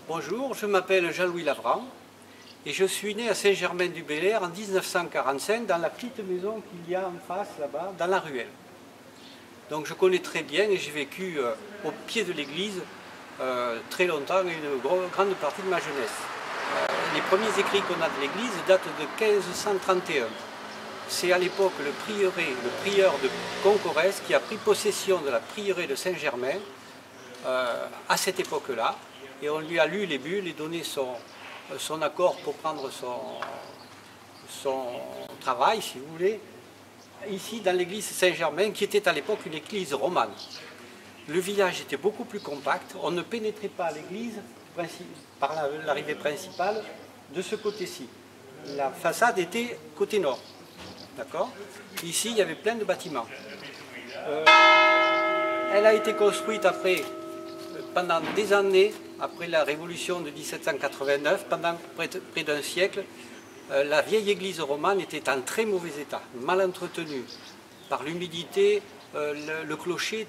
Bonjour, je m'appelle Jean-Louis Lavrand et je suis né à Saint-Germain-du-Bel-Air en 1945 dans la petite maison qu'il y a en face là-bas, dans la ruelle. Donc je connais très bien et j'ai vécu au pied de l'église très longtemps et une grande partie de ma jeunesse. Les premiers écrits qu'on a de l'église datent de 1531. C'est à l'époque le prieur de Concorès qui a pris possession de la prieuré de Saint-Germain à cette époque-là. Et on lui a lu les bulles et donné son accord pour prendre son travail, si vous voulez, ici dans l'église Saint-Germain, qui était à l'époque une église romane. Le village était beaucoup plus compact, on ne pénétrait pas l'église par l'arrivée principale de ce côté-ci. La façade était côté nord. D'accord ? Ici, il y avait plein de bâtiments. Elle a été construite pendant des années, après la révolution de 1789, pendant près d'un siècle. La vieille église romane était en très mauvais état, mal entretenue. Par l'humidité, le clocher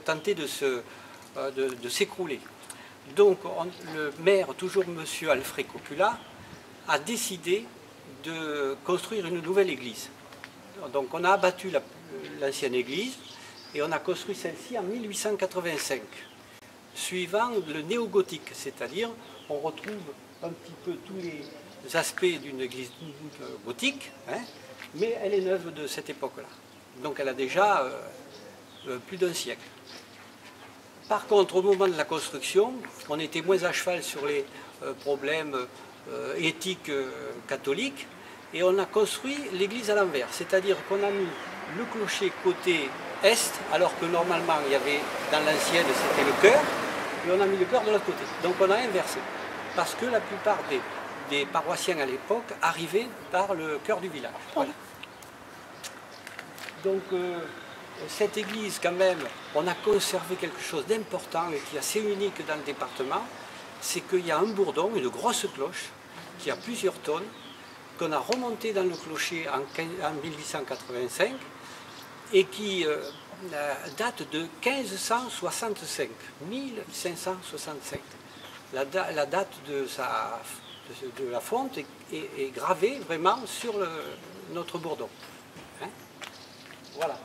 tentait de s'écrouler. Donc le maire, toujours M. Alfred Copula, a décidé de construire une nouvelle église. Donc on a abattu l'ancienne église et on a construit celle-ci en 1885, suivant le néo-gothique, c'est-à-dire on retrouve un petit peu tous les aspects d'une église gothique, hein, mais elle est neuve de cette époque-là. Donc elle a déjà plus d'un siècle. Par contre, au moment de la construction, on était moins à cheval sur les problèmes éthiques catholiques, et on a construit l'église à l'envers, c'est-à-dire qu'on a mis le clocher côté est, alors que normalement il y avait dans l'ancienne c'était le chœur, et on a mis le chœur de l'autre côté. Donc on a inversé, parce que la plupart des paroissiens à l'époque arrivaient par le chœur du village. Voilà. Donc cette église, quand même, on a conservé quelque chose d'important et qui est assez unique dans le département, c'est qu'il y a un bourdon, une grosse cloche, qui a plusieurs tonnes, qu'on a remonté dans le clocher en 1885 et qui date de 1565, 1565. La date de la fonte est gravée vraiment sur notre bourdon. Hein? Voilà.